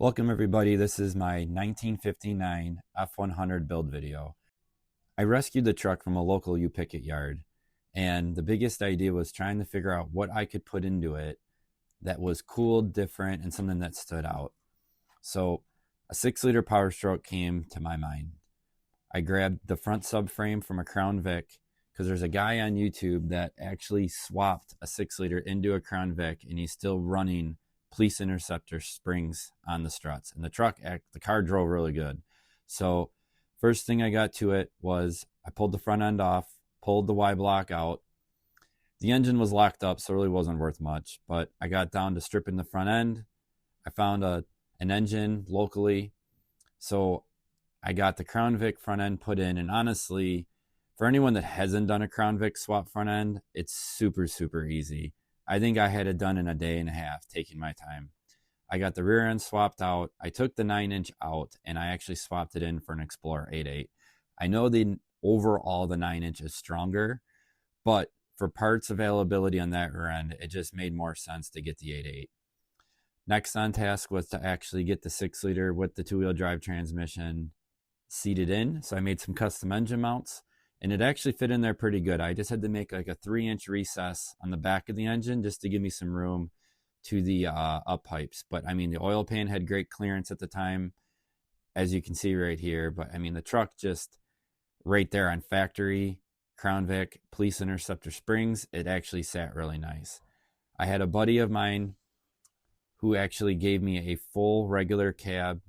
Welcome everybody, this is my 1959 F100 build video. I rescued the truck from a local U-Picket yard, and the biggest idea was trying to figure out what I could put into it that was cool, different, and something that stood out. So a 6-liter Powerstroke came to my mind. I grabbed the front subframe from a Crown Vic because there's a guy on YouTube that actually swapped a 6-liter into a Crown Vic, and he's still running Police Interceptor springs on the struts, and the car drove really good. So first thing I got to it was I pulled the front end off, pulled the Y block out. The engine was locked up, so it really wasn't worth much, but I got down to stripping the front end. I found an engine locally, so I got the Crown Vic front end put in, and honestly, for anyone that hasn't done a Crown Vic swap front end, it's super easy. I think I had it done in a day and a half, taking my time. I got the rear end swapped out. I took the 9-inch out, and I actually swapped it in for an Explorer 8.8. I know overall the 9-inch is stronger, but for parts availability on that rear end, it just made more sense to get the 8.8. Next on task was to actually get the 6-liter with the 2-wheel drive transmission seated in. So I made some custom engine mounts, and it actually fit in there pretty good. I just had to make like a 3-inch recess on the back of the engine just to give me some room to the up pipes. But I mean, the oil pan had great clearance at the time, as you can see right here. But I mean, the truck just right there on factory Crown Vic Police Interceptor springs, it actually sat really nice. I had a buddy of mine who actually gave me a full regular cab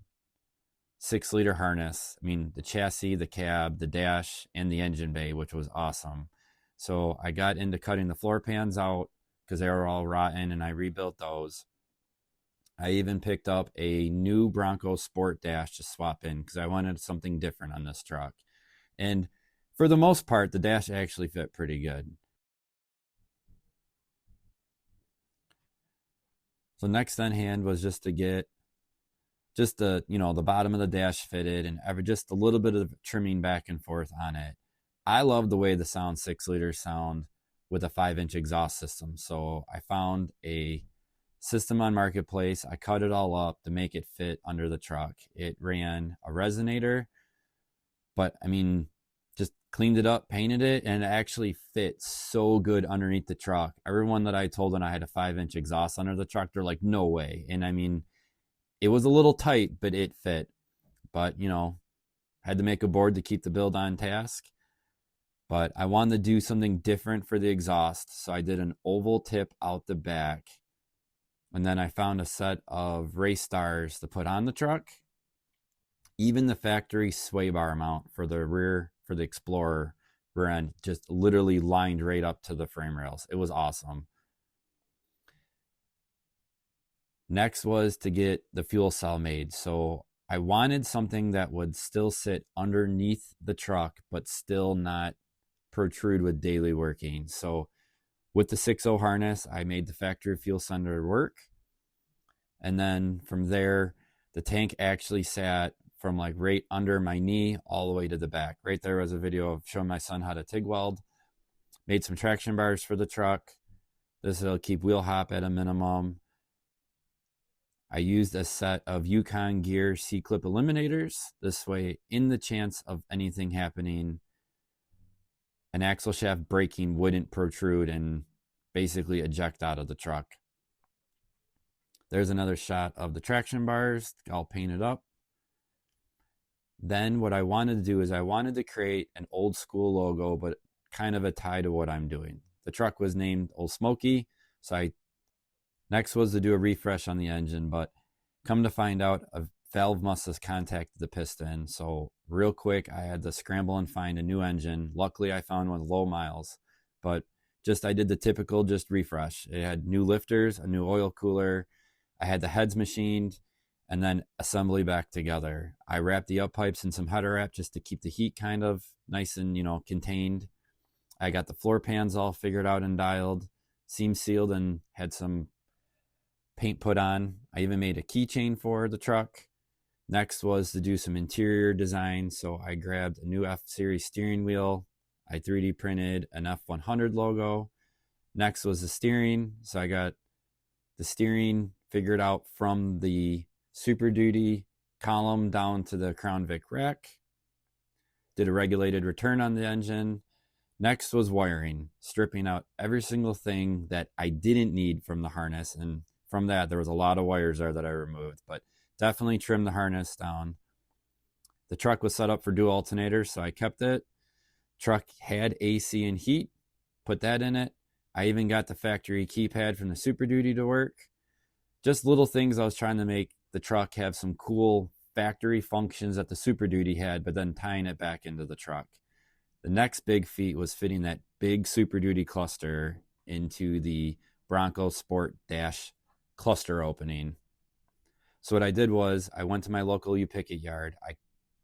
6-liter harness. I mean, the chassis, the cab, the dash, and the engine bay, which was awesome. So I got into cutting the floor pans out because they were all rotten, and I rebuilt those. I even picked up a new Bronco Sport dash to swap in because I wanted something different on this truck. And for the most part, the dash actually fit pretty good. So next on hand was just to get the bottom of the dash fitted and just a little bit of trimming back and forth on it. I love the way the 6-liters sound with a 5-inch exhaust system. So I found a system on Marketplace. I cut it all up to make it fit under the truck. It ran a resonator, but I mean, just cleaned it up, painted it, and it actually fit so good underneath the truck. Everyone that I told when I had a 5-inch exhaust under the truck, they're like, no way. And I mean, it was a little tight, but it fit. But, had to make a board to keep the build on task. But I wanted to do something different for the exhaust, so I did an oval tip out the back. And then I found a set of race stars to put on the truck. Even the factory sway bar mount for the Explorer rear end just literally lined right up to the frame rails. It was awesome. Next was to get the fuel cell made. So I wanted something that would still sit underneath the truck, but still not protrude with daily working. So with the 6.0 harness, I made the factory fuel sender work. And then from there, the tank actually sat from like right under my knee all the way to the back. Right there was a video of showing my son how to TIG weld. Made some traction bars for the truck. This will keep wheel hop at a minimum. I used a set of Yukon Gear C-clip eliminators. This way, in the chance of anything happening, an axle shaft braking wouldn't protrude and basically eject out of the truck. There's another shot of the traction bars, all painted up. Then what I wanted to do is I wanted to create an old school logo, but kind of a tie to what I'm doing. The truck was named Old Smoky, so next was to do a refresh on the engine, but come to find out, a valve must have contacted the piston. So real quick, I had to scramble and find a new engine. Luckily, I found one with low miles, but I did the typical refresh. It had new lifters, a new oil cooler. I had the heads machined and then assembly back together. I wrapped the up pipes in some header wrap just to keep the heat kind of nice and, contained. I got the floor pans all figured out and dialed, seam sealed, and had some paint put on. I even made a keychain for the truck. Next was to do some interior design. So I grabbed a new F-Series steering wheel. I 3D printed an F100 logo. Next was the steering. So I got the steering figured out from the Super Duty column down to the Crown Vic rack. Did a regulated return on the engine. Next was wiring, stripping out every single thing that I didn't need from the harness. And from that, there was a lot of wires there that I removed, but definitely trimmed the harness down. The truck was set up for dual alternators, so I kept it. Truck had AC and heat, put that in it. I even got the factory keypad from the Super Duty to work. Just little things I was trying to make the truck have some cool factory functions that the Super Duty had, but then tying it back into the truck. The next big feat was fitting that big Super Duty cluster into the Bronco Sport Dash cluster opening. So what I did was I went to my local U-Picket yard. I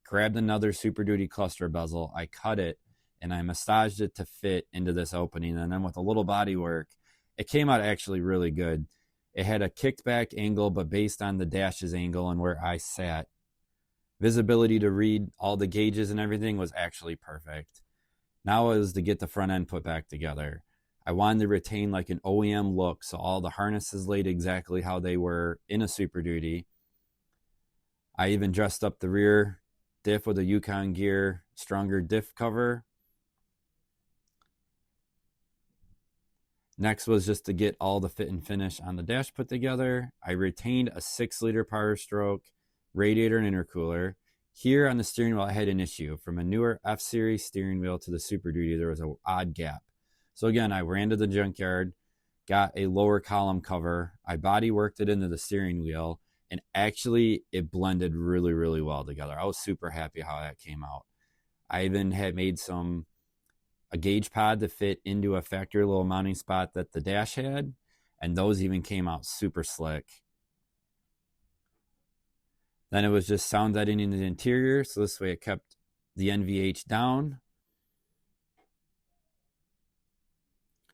grabbed another Super Duty cluster bezel. I cut it and I massaged it to fit into this opening. And then with a little body work, it came out actually really good. It had a kicked back angle, but based on the dash's angle and where I sat, visibility to read all the gauges and everything was actually perfect. Now it was to get the front end put back together. I wanted to retain like an OEM look, so all the harnesses laid exactly how they were in a Super Duty. I even dressed up the rear diff with a Yukon Gear stronger diff cover. Next was just to get all the fit and finish on the dash put together. I retained a 6-liter Powerstroke radiator and intercooler. Here on the steering wheel, I had an issue. From a newer F-Series steering wheel to the Super Duty, there was an odd gap. So again, I ran to the junkyard, got a lower column cover. I body worked it into the steering wheel, and actually it blended really, really well together. I was super happy how that came out. I even had made a gauge pod to fit into a factory little mounting spot that the dash had, and those even came out super slick. Then it was just sound deadening the interior, so this way it kept the NVH down.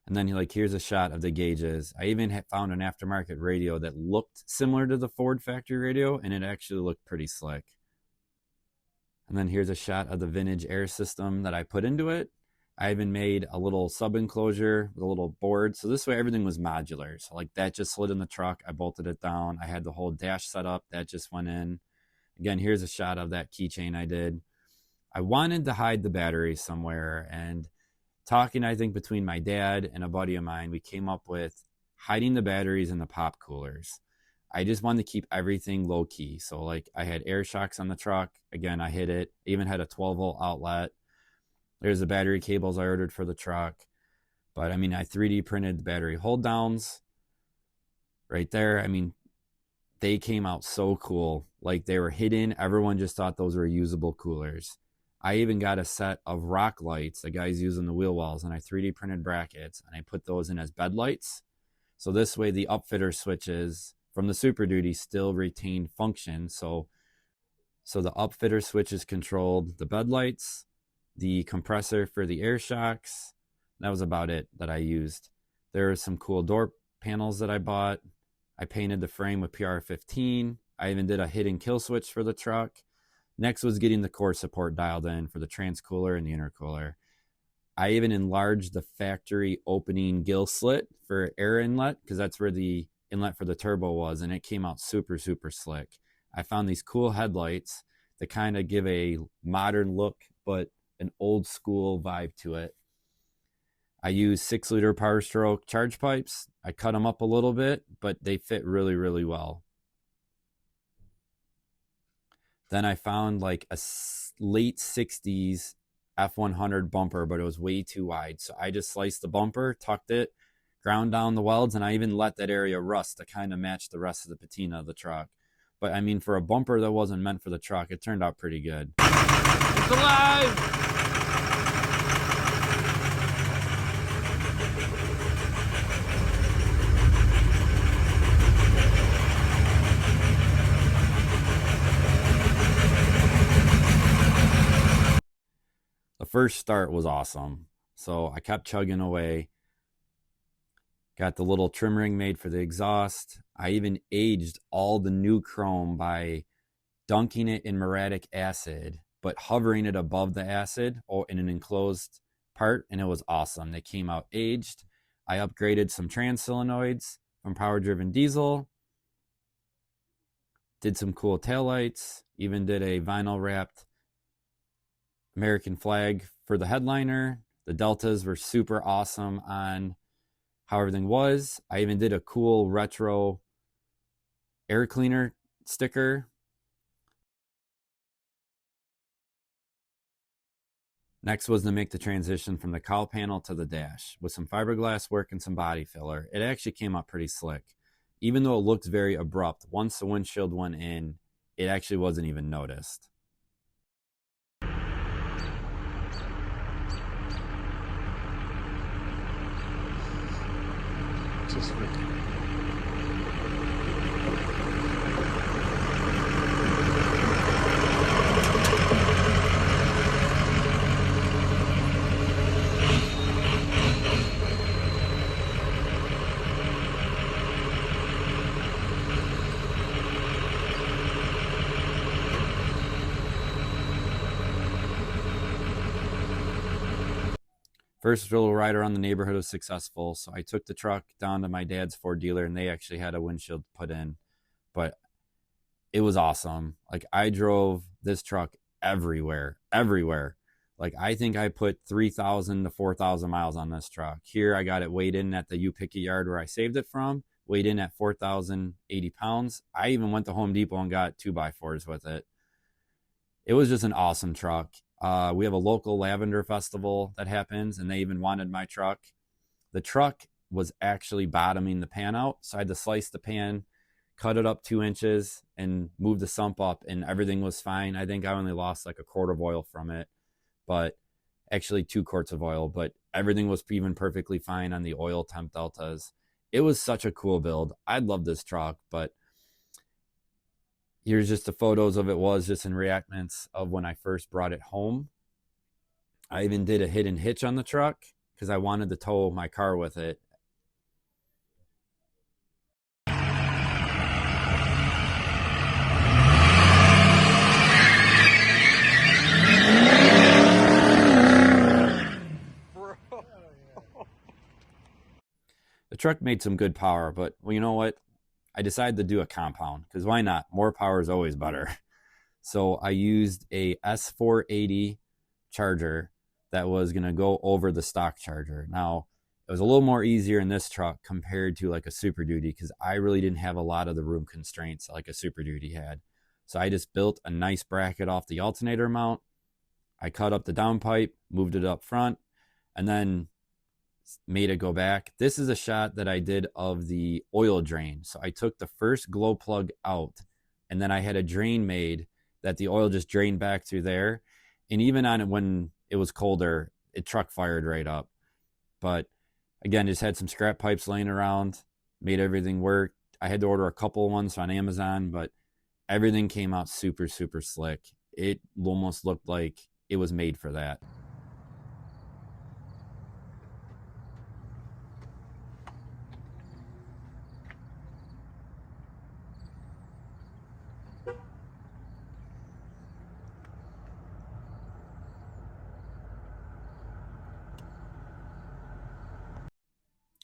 And then here's a shot of the gauges. I even found an aftermarket radio that looked similar to the Ford factory radio, and it actually looked pretty slick. And then here's a shot of the vintage air system that I put into it. I even made a little sub enclosure with a little board. So this way everything was modular. So that just slid in the truck. I bolted it down. I had the whole dash set up. That just went in. Again, here's a shot of that keychain I did. I wanted to hide the battery somewhere, and talking, I think, between my dad and a buddy of mine, we came up with hiding the batteries in the pop coolers. I just wanted to keep everything low key. So I had air shocks on the truck. Again, I hid it. I even had a 12-volt outlet. There's the battery cables I ordered for the truck. But I 3D printed the battery hold downs right there. They came out so cool. They were hidden. Everyone just thought those were usable coolers. I even got a set of rock lights the guys use in the wheel wells, and I 3D printed brackets, and I put those in as bed lights. So this way the upfitter switches from the Super Duty still retained function. So the upfitter switches controlled the bed lights, the compressor for the air shocks. That was about it that I used. There were some cool door panels that I bought. I painted the frame with PR15. I even did a hidden kill switch for the truck. Next was getting the core support dialed in for the transcooler and the intercooler. I even enlarged the factory opening gill slit for air inlet, because that's where the inlet for the turbo was, and it came out super, super slick. I found these cool headlights that kind of give a modern look, but an old school vibe to it. I used 6-liter Powerstroke charge pipes. I cut them up a little bit, but they fit really, really well. Then I found a late 60s F100 bumper, but it was way too wide. So I just sliced the bumper, tucked it, ground down the welds, and I even let that area rust to kind of match the rest of the patina of the truck. But for a bumper that wasn't meant for the truck, it turned out pretty good. It's alive! The first start was awesome. So I kept chugging away. Got the little trim ring made for the exhaust. I even aged all the new chrome by dunking it in muriatic acid, but hovering it above the acid or in an enclosed part, and it was awesome. They came out aged. I upgraded some trans solenoids from power driven diesel. Did some cool taillights, even did a vinyl wrapped American flag for the headliner. The deltas were super awesome on how everything was. I even did a cool retro air cleaner sticker. Next was to make the transition from the cowl panel to the dash with some fiberglass work and some body filler. It actually came out pretty slick. Even though it looked very abrupt, once the windshield went in, it actually wasn't even noticed. First little ride around the neighborhood was successful, so I took the truck down to my dad's Ford dealer, and they actually had a windshield put in. But it was awesome. Like, I drove this truck everywhere. Like, I think I put 3,000 to 4,000 miles on this truck. Here, I got it weighed in at the U-Picket yard where I saved it from, weighed in at 4,080 pounds. I even went to Home Depot and got 2x4s with it. It was just an awesome truck. We have a local lavender festival that happens, and they even wanted my truck. The truck was actually bottoming the pan out, so I had to slice the pan, cut it up 2 inches, and move the sump up, and everything was fine. I think I only lost like a quart of oil from it, but actually 2 quarts of oil, but everything was even perfectly fine on the oil temp deltas. It was such a cool build. I love this truck, but here's just the photos of it was just in reenactments of when I first brought it home. I even did a hidden hitch on the truck because I wanted to tow my car with it. The truck made some good power, but well, you know what? I decided to do a compound because why not? More power is always better. So I used a S480 charger that was going to go over the stock charger. Now, it was a little more easier in this truck compared to like a Super Duty because I really didn't have a lot of the room constraints like a Super Duty had. So I just built a nice bracket off the alternator mount. I cut up the downpipe, moved it up front, and then made it go back. This is a shot that I did of the oil drain. So I took the first glow plug out, and then I had a drain made that the oil just drained back through there. And even on it when it was colder, it truck fired right up. But again, just had some scrap pipes laying around, made everything work. I had to order a couple ones on Amazon, but everything came out super, super slick. It almost looked like it was made for that.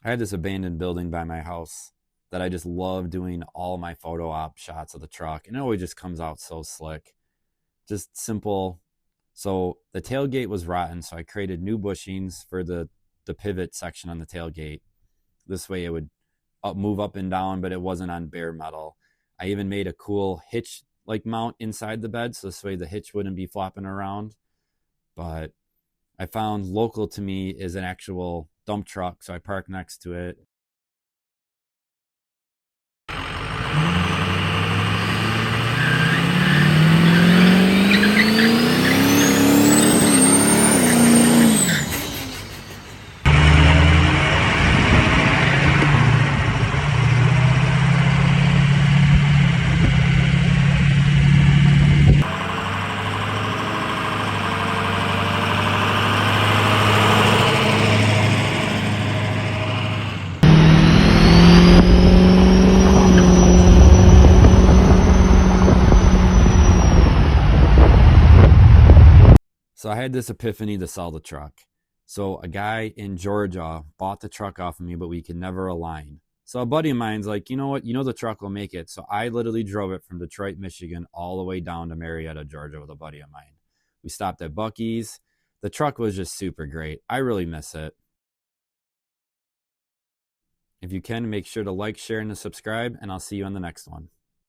I had this abandoned building by my house that I just love doing all my photo op shots of the truck, and it always just comes out so slick. Just simple. So the tailgate was rotten, so I created new bushings for the pivot section on the tailgate. This way it would move up and down, but it wasn't on bare metal. I even made a cool hitch like mount inside the bed, so this way the hitch wouldn't be flopping around. But I found local to me is an actual dump truck, so I parked next to it. So I had this epiphany to sell the truck. So a guy in Georgia bought the truck off of me, but we could never align. So a buddy of mine's like, you know what, the truck will make it. So I literally drove it from Detroit, Michigan, all the way down to Marietta, Georgia with a buddy of mine. We stopped at Buc-ee's. The truck was just super great. I really miss it. If you can, make sure to like, share, and to subscribe, and I'll see you on the next one.